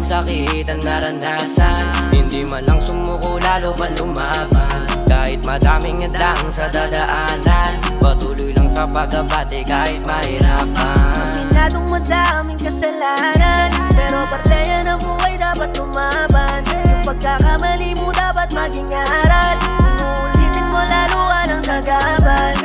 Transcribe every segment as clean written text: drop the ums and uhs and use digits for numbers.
sakit ang naranasan, hindi man lang sumuko lalo pa lumaban. Kahit madaming hadlang sa dadaanan, patuloy lang sa pagbabati kahit mahirapan. Aminadong madaming kasalanan, pero parte yan ang buhay, dapat lumaban. Yung pagkakamali mo dapat maging aral, uulitin mo lalo walang sagabal.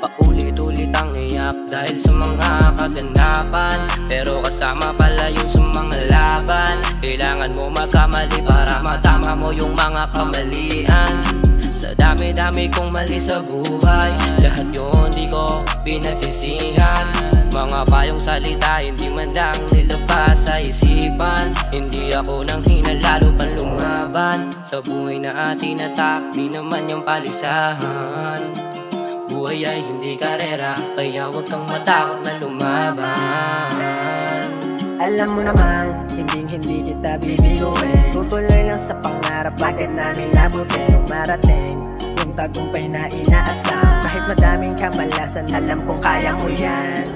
Paulit-ulit ang iyak dahil sa mga kaganapan, pero kasama pala yung sa mga laban. Kailangan mo magkamali para matama mo yung mga kamalian. Sa dami-dami kong mali sa buhay, lahat yun di ko pinagsisihan. Mga payong salita hindi man lang nilabas sa isipan. Hindi ako nang hina lalo pang lumaban. Sa buhay na atin natak, di naman yung palisahan. Buhay ay hindi karera, kaya huwag kang matakot na lumaban. Alam mo naman, hindi kita bibiguin. Tutuloy lang sa pangarap, bakit namin nabutin. Nung marating, yung tagumpay na inaasam. Kahit madaming kamalasan, alam kong kaya mo yan.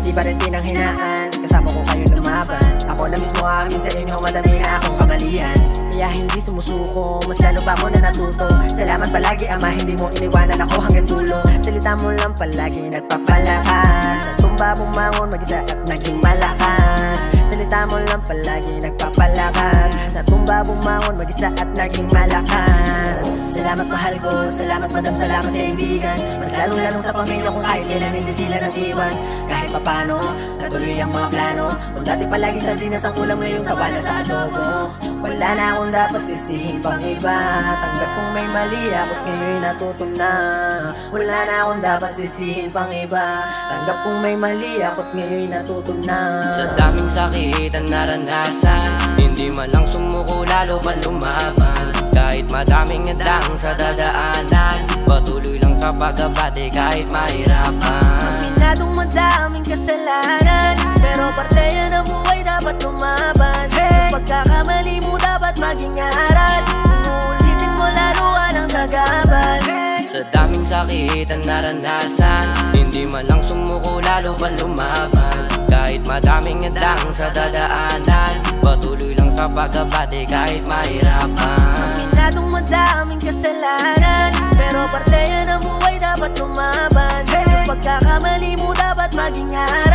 Di pa rin pinanghinaan, kasama ko kayo lumaban. Ako na mismo amin sa inyo, madami na akong kamalian. Kaya hindi sumusuko, mas lalo pa ako na natuto. Salamat palagi Ama, hindi mo iniwanan ako hanggang dulo. Salita mo lang palagi nagpapalakas, tumba bumangon mag-isa at naging malakas. Salita mo lang palagi nagpapalakas, natumba bumangon mag-isa at naging malakas. Salamat mahal ko, salamat madam, salamat kaibigan. Mas lalong-lalong sa pamilya kung kahit kailan hindi sila nang iwan. Kahit papano, natuloy ang mga plano. Kung dati palagi sardinas ang ulam, ngayon sawala sa adobo. Wala na akong dapat sisihin pang iba. Tanggap kong may mali, ako't ngayon natuto na. Wala na akong dapat sisihin pang iba. Tanggap kong may mali, ako't ngayon natuto na. Sa daming sakit ang naranasan, hindi man lang sumuko lalo pa lumaban. Kahit madaming hadlang sa dadaanan, patuloy lang sa pagbabati kahit mahirapan. Aminadong madaming kasalanan, pero parte yan ang buhay, dapat lumaban. Yung pagkakamali mo dapat maging aral, uulitin mo lalo walang sagabal. Sa daming sakit ang naranasan, hindi man lang sumuko lalo pa lumaban. Kahit madaming hadlang sa dadaanan, patuloy lang sa pagbabati kahit mahirapan. Aminadong madaming kasalanan, pero parte yan ang buhay, dapat lumaban. Yung pagkakamali mo dapat maging aral,